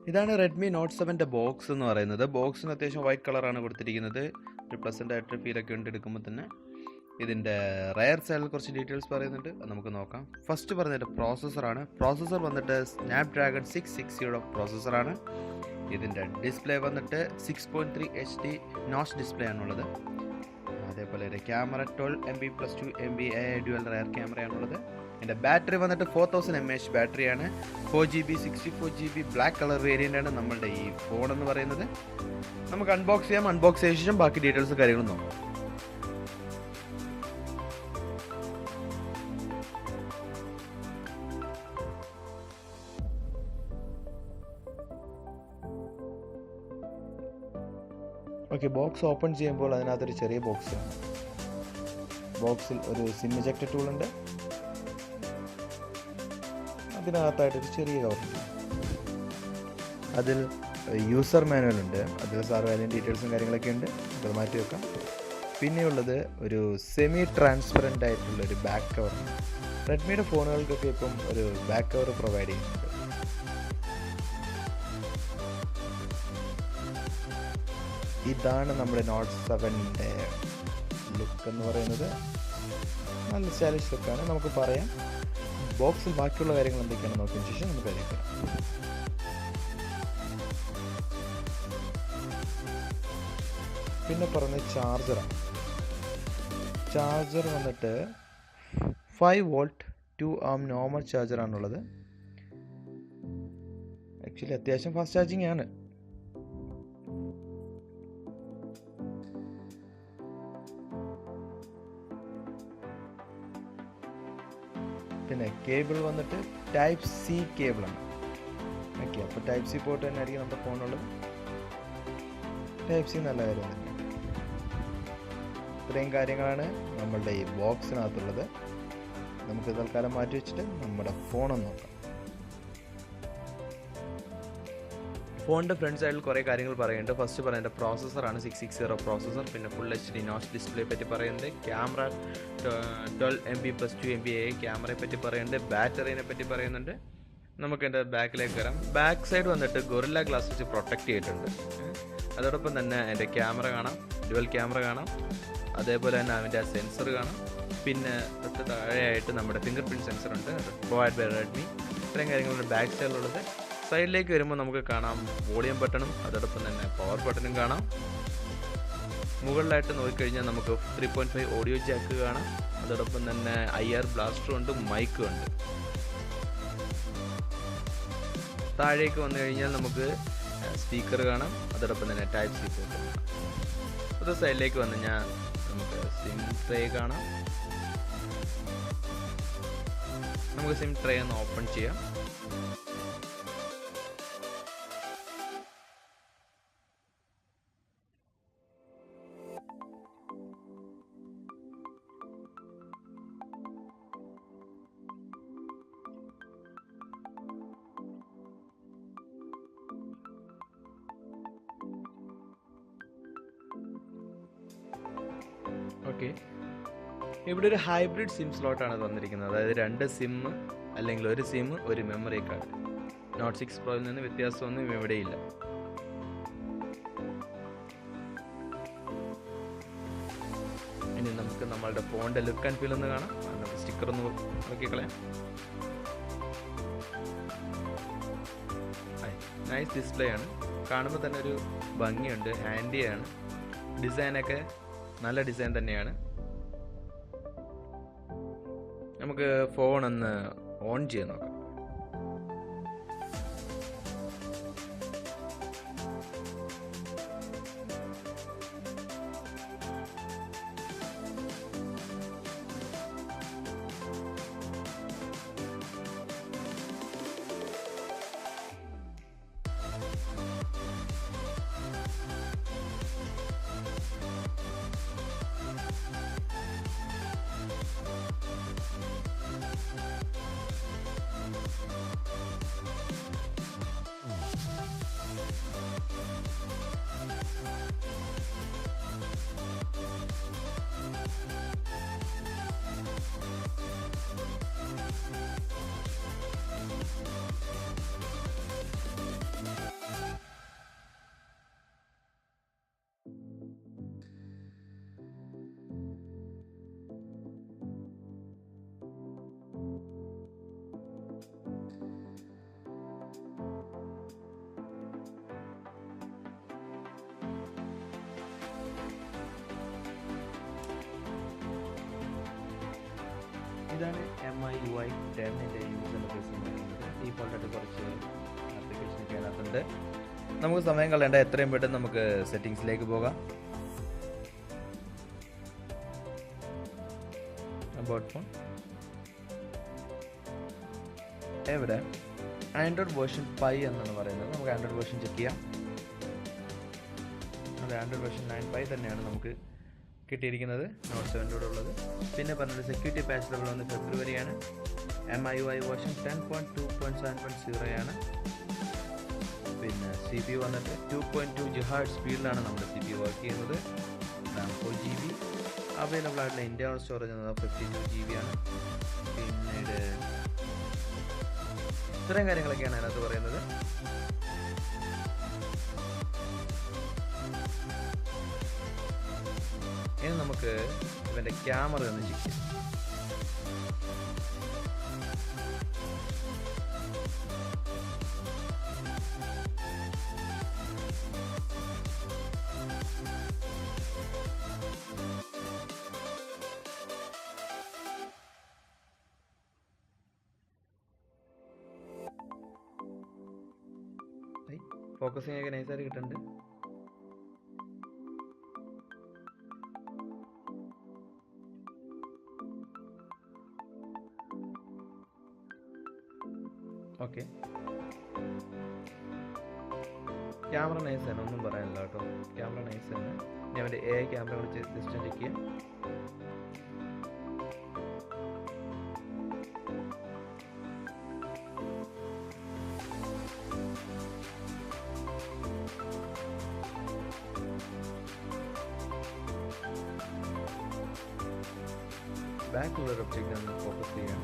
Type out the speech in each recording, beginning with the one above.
ഇതാണ് Redmi not 7ൻ്റെ box എന്ന് പറയുന്നത്. ബോക്സിന് അത്യാവശ്യം വൈറ്റ് കളറാണ് കൊടുത്തിരിക്കുന്നത്. ഒരു പ്ലസൻ്റ് ആയിട്ട് ഫീലൊക്കെ ഉണ്ട് എടുക്കുമ്പോൾ തന്നെ. ഇതിൻ്റെ റയർ സൈഡിൽ കുറച്ച് ഡീറ്റെയിൽസ് പറയുന്നുണ്ട്, അത് നമുക്ക് നോക്കാം. ഫസ്റ്റ് പറഞ്ഞിട്ട് പ്രോസസ്സറാണ്. പ്രോസസ്സർ വന്നിട്ട് സ്നാപ്ഡ്രാഗൺ 660 പ്രോസസ്സറാണ്. ഇതിൻ്റെ ഡിസ്പ്ലേ വന്നിട്ട് 6.3 HD നോച്ച് ഡിസ്പ്ലേ ആണുള്ളത്. അതേപോലെ camera 12 MP+2 MB dual rear ക്യാമറയാണുള്ളത്. ഇതിൻ്റെ ബാറ്ററി വന്നിട്ട് 4000 mAh ബാറ്ററിയാണ്. 4GB 64GB black colour variant ആണ് നമ്മളുടെ ഈ ഫോൺ എന്ന് പറയുന്നത്. നമുക്ക് അൺബോക്സ് ചെയ്യാം. അൺബോക്സ് ചെയ്ത ശേഷം ബാക്കി ഡീറ്റെയിൽസ് കാര്യങ്ങളും നോക്കാം. ഓക്കെ, ബോക്സ് ഓപ്പൺ ചെയ്യുമ്പോൾ അതിനകത്തൊരു ചെറിയ ബോക്സാണ്. ബോക്സിൽ ഒരു സിം ഇജക്ടർ ടൂൾ ഉണ്ട്. അതിനകത്തായിട്ടൊരു ചെറിയ കവറുണ്ട്. അതിൽ യൂസർ മാനുവൽ ഉണ്ട്. അതിൽ സാധാരണ ഡീറ്റെയിൽസും കാര്യങ്ങളൊക്കെ ഉണ്ട്. അത് മാറ്റി വെക്കാം. പിന്നെയുള്ളത് ഒരു സെമി ട്രാൻസ്പെറൻ്റ് ആയിട്ടുള്ളൊരു ബാക്ക് കവറാണ്. റെഡ്മിയുടെ ഫോണുകൾക്കൊക്കെ ഇപ്പം ഒരു ബാക്ക് കവർ പ്രൊവൈഡ് ചെയ്യുന്നുണ്ട്. ഇതാണ് നമ്മുടെ നോട്ട് 7ൻ്റെ ലുക്ക് എന്ന് പറയുന്നത്. നല്ല സ്റ്റൈലിഷ് ലുക്കാണ്. നമുക്ക് പറയാം ബോക്സിൽ ബാക്കിയുള്ള കാര്യങ്ങൾ എന്തൊക്കെയാണെന്ന് നോക്കിയതിന് ശേഷം നമുക്ക് അറിയിക്കാം. പിന്നെ പറഞ്ഞ ചാർജറാണ്. ചാർജർ വന്നിട്ട് 5V 2 നോർമൽ ചാർജറാണുള്ളത്. ആക്ച്വലി അത്യാവശ്യം ഫാസ്റ്റ് ചാർജിങ് ആണ്. പിന്നെ കേബിൾ വന്നിട്ട് Type-C കേബിളാണ്. ഓക്കെ, അപ്പോൾ Type-C പോർട്ട് തന്നെ ആയിരിക്കും നമ്മുടെ ഫോണുള്ളത്. Type-C നല്ല കാര്യം തന്നെ. ഇത്രയും കാര്യങ്ങളാണ് നമ്മളുടെ ഈ ബോക്സിനകത്തുള്ളത്. നമുക്ക് തൽക്കാലം മാറ്റി വെച്ചിട്ട് നമ്മുടെ ഫോണൊന്ന് നോക്കാം. ഫോണിൻ്റെ ഫ്രണ്ട് സൈഡിൽ കുറേ കാര്യങ്ങൾ പറയുന്നുണ്ട്. ഫസ്റ്റ് പറയുന്നത് പ്രോസസ്സറാണ് 660 പ്രോസസ്സർ. പിന്നെ ഫുൾ HD നോച്ച് ഡിസ്പ്ലേ പറ്റി പറയുന്നുണ്ട്. ക്യാമറ 12 MP+2 MB ക്യാമറയെ പറ്റി പറയുന്നുണ്ട്. ബാറ്ററിനെ പറ്റി പറയുന്നുണ്ട്. നമുക്ക് എൻ്റെ ബാക്കിലേക്ക് വരാം. ബാക്ക് സൈഡ് വന്നിട്ട് ഗൊറില്ല ഗ്ലാസ് വെച്ച് പ്രൊട്ടക്റ്റ് ചെയ്തിട്ടുണ്ട്. അതോടൊപ്പം തന്നെ എൻ്റെ ക്യാമറ കാണാം, ഡ്യുവൽ ക്യാമറ കാണാം. അതേപോലെ തന്നെ അതിൻ്റെ സെൻസർ കാണാം. പിന്നെ തൊട്ട് താഴെയായിട്ട് നമ്മുടെ ഫിംഗർ പ്രിൻറ്റ് സെൻസർ ഉണ്ട്, പ്രൊവൈഡ് ബൈ റെഡ്മി. ഇത്രയും കാര്യങ്ങളുണ്ട് ബാക്ക് സൈഡിലുള്ളത്. സൈഡിലേക്ക് വരുമ്പോൾ നമുക്ക് കാണാം വോളിയം ബട്ടണും അതോടൊപ്പം തന്നെ പവർ ബട്ടണും കാണാം. മുകളിലായിട്ട് നോക്കിക്കഴിഞ്ഞാൽ നമുക്ക് 3.5 ഓഡിയോ ജാക്ക് കാണാം. അതോടൊപ്പം തന്നെ IR ബ്ലാസ്റ്ററും ഉണ്ട്, മൈക്കും ഉണ്ട്. താഴേക്ക് വന്നു കഴിഞ്ഞാൽ നമുക്ക് സ്പീക്കർ കാണാം. അതോടൊപ്പം തന്നെ Type-C പോർട്ട് കാണാം. അത് സൈഡിലേക്ക് വന്നു കഴിഞ്ഞാൽ നമുക്ക് സിം ട്രേ കാണാം. നമുക്ക് സിം ട്രേ ഒന്ന് ഓപ്പൺ ചെയ്യാം. ഓക്കെ, ഇവിടെ ഒരു ഹൈബ്രിഡ് സിം സ്ലോട്ടാണ് തന്നിരിക്കുന്നത്. അതായത് 2 സിം അല്ലെങ്കിൽ ഒരു സിം ഒരു മെമ്മറി കാർഡ്. നോട്ട് 6 പ്രോയിൽ നിന്ന് വ്യത്യാസമൊന്നും ഇവിടെയില്ല. ഇനി നമുക്ക് നമ്മളുടെ ഫോണിൻ്റെ ലുക്ക് ആൻഡ് ഫീൽ ഒന്ന് കാണാം. നമുക്ക് സ്റ്റിക്കർ ഒന്ന് നോക്കിക്കളയാം. നൈസ് ഡിസ്പ്ലേ ആണ്. കാണുമ്പോൾ തന്നെ ഒരു ഭംഗിയുണ്ട്, ഹാൻഡിയാണ്. ഡിസൈനൊക്കെ നല്ല ഡിസൈൻ തന്നെയാണ്. നമുക്ക് ഫോൺ ഒന്ന് ഓൺ ചെയ്ത് നോക്കാം. ഇതാണ് MIUI 10ൻ്റെ യൂസർ ഇന്റർഫേസ് എന്ന് പറയുന്നത്. ഡീഫോൾട്ടായിട്ട് കുറച്ച് ആപ്ലിക്കേഷനൊക്കെ അതിനകത്തുണ്ട്. നമുക്ക് സമയം കളയേണ്ട, എത്രയും പെട്ടെന്ന് നമുക്ക് സെറ്റിങ്സിലേക്ക് പോകാം. അബൌട്ട് ഫോൺ എവിടെ ആൻഡ്രോയിഡ് വേർഷൻ 5 എന്നാണ് പറയുന്നത്. നമുക്ക് ആൻഡ്രോയിഡ് വേർഷൻ ചെക്ക് ചെയ്യാം. അത് ആൻഡ്രോയിഡ് വേർഷൻ 9.5 തന്നെയാണ് നമുക്ക് കിട്ടിയിരിക്കുന്നത്, Note 7 കൂടെ ഉള്ളത്. പിന്നെ പറഞ്ഞത് സെക്യൂരിറ്റി പാച്ച് ലെവൽ വന്ന് ഫെബ്രുവരിയാണ്. MIUI വേർഷൻ 10.2.7.0 ആണ്. പിന്നെ CPU വന്നിട്ട് 2.2 GHz സ്പീഡിലാണ് നമ്മുടെ CPU വർക്ക് ചെയ്യുന്നത്. RAM 4GB. അവൈലബിൾ ആയിട്ടുള്ള ഇന്റേണൽ സ്റ്റോറേജ് എന്നത് 52 GB ആണ്. പിന്നീട് ഇത്രയും കാര്യങ്ങളൊക്കെയാണ് അതിനകത്ത് പറയുന്നത്. ഇനി നമുക്ക് ഇവൻ്റെ ക്യാമറ ഒന്ന് ചെക്ക് ചെയ്യാം. ഫോക്കസിങ് ഒക്കെ നൈസായിട്ട് കിട്ടുന്നുണ്ട്. ഓക്കെ, ക്യാമറ നൈസ് തന്നെ, ഒന്നും പറയാനില്ല കേട്ടോ. ക്യാമറ നൈസ് തന്നെ. ഇനി അവൻ്റെ AI ക്യാമറ വിളിച്ച് സിസ്റ്റം ചെക്ക് ചെയ്യാം. ബാക്കിലുള്ള ഒരു ഒബ്ജക്റ്റ് നമ്മൾ ഫോക്കസ് ചെയ്യാം.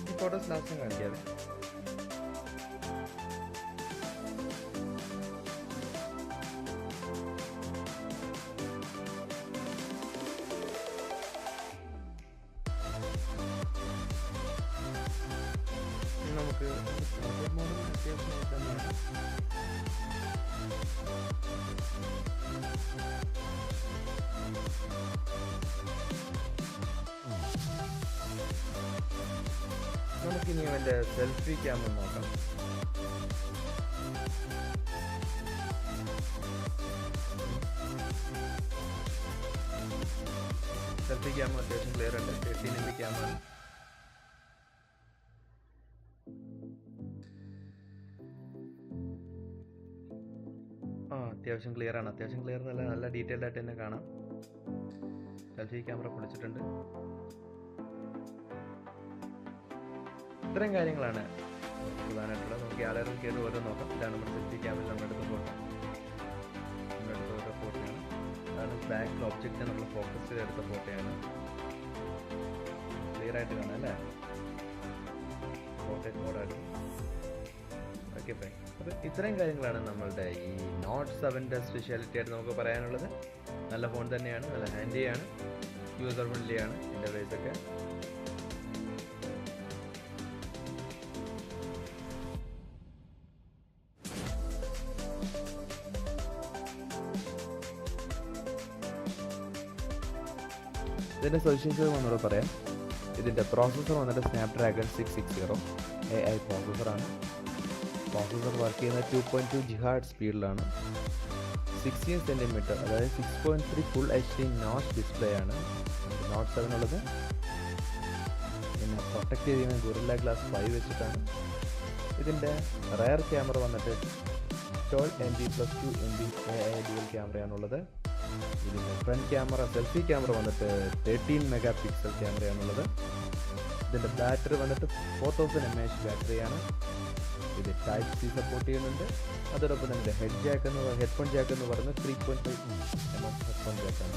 ഈ ഫോട്ടോസ് ലാസ്റ്റ് കാണിക്കാതെ. നമുക്ക് അത്യാവശ്യം തന്നെയാണ്. നമുക്കിനി അവൻ്റെ സെൽഫി ക്യാമറ നോക്കാം. സെൽഫി ക്യാമറ അത്യാവശ്യം ക്ലിയർ ഉണ്ട്. 13 MB ക്യാമറ. അത്യാവശ്യം ക്ലിയർ ആണ്. അത്യാവശ്യം ക്ലിയർ എന്നല്ല, നല്ല ഡീറ്റെയിൽഡ് ആയിട്ട് തന്നെ കാണാം. സെൽഫി ക്യാമറ പൊളിച്ചിട്ടുണ്ട്. ഇത്രയും കാര്യങ്ങളാണ് പ്രധാനമായിട്ടുള്ളത്. നമുക്ക് ആളുകൾ കയറി ഓരോ നോക്കാം. ഇതാണ് നമ്മുടെ സെൽഫി ക്യാമറ. നമ്മുടെ അടുത്ത ഫോട്ടോ, നമ്മുടെ അടുത്ത ഓരോ ഫോട്ടോയാണ്. അതാണ് ബാക്കിൽ ഒബ്ജക്റ്റ് നമ്മൾ ഫോക്കസ് ചെയ്തെടുത്ത ഫോട്ടോയാണ്. ക്ലിയർ ആയിട്ട് കാണാം അല്ലേ? ഫോട്ടോ മോഡായിട്ട്. Okay fine. അപ്പോൾ ഇത്രയും കാര്യങ്ങളാണ് നമ്മളുടെ ഈ Note 7ൻ്റെ സ്പെഷ്യാലിറ്റി ആയിട്ട് നമുക്ക് പറയാനുള്ളത്. നല്ല ഫോൺ തന്നെയാണ്, നല്ല ഹാൻഡിയാണ്, യൂസർ ഫ്രണ്ട്ലിയാണ് ഇൻ്റർഫേസ് ഒക്കെ. ഇതിൻ്റെ സൊല്യൂഷൻസ് ഒന്നുകൂടെ പറയാം. ഇതിൻ്റെ പ്രോസസ്സർ വന്നിട്ട് സ്നാപ്ഡ്രാഗൺ 660 AI പ്രോസസ്സറാണ്. പ്രോസസ്സർ വർക്ക് ചെയ്യുന്നത് 2.2 GHz സ്പീഡിലാണ്. 16 cm അതായത് 6.3 ഫുൾ HD നോച്ച് ഡിസ്പ്ലേ ആണ് Note 7 ഉള്ളത്. പിന്നെ പ്രൊട്ടക്ട് ചെയ്യുന്ന ഗൊറില്ല ഗ്ലാസ് 5 വെച്ചിട്ടാണ്. ഇതിൻ്റെ റയർ ക്യാമറ വന്നിട്ട് 12 MB + 2 MB AI ഡ്യുവൽ ക്യാമറയാണുള്ളത്. ഇതിൻ്റെ ഫ്രണ്ട് ക്യാമറ സെൽഫി ക്യാമറ വന്നിട്ട് 13 MP ക്യാമറയാണുള്ളത്. ഇതിൻ്റെ ബാറ്ററി വന്നിട്ട് 4000 mAh ബാറ്ററിയാണ്. ഇത് Type-C സപ്പോർട്ട് ചെയ്യുന്നുണ്ട്. അതോടൊപ്പം തന്നെ ഹെഡ്ഫോൺ ജാക്ക് എന്ന് പറയുന്നത് 3.5 mm ഹെഡ്ഫോൺ ജാക്കാണ്.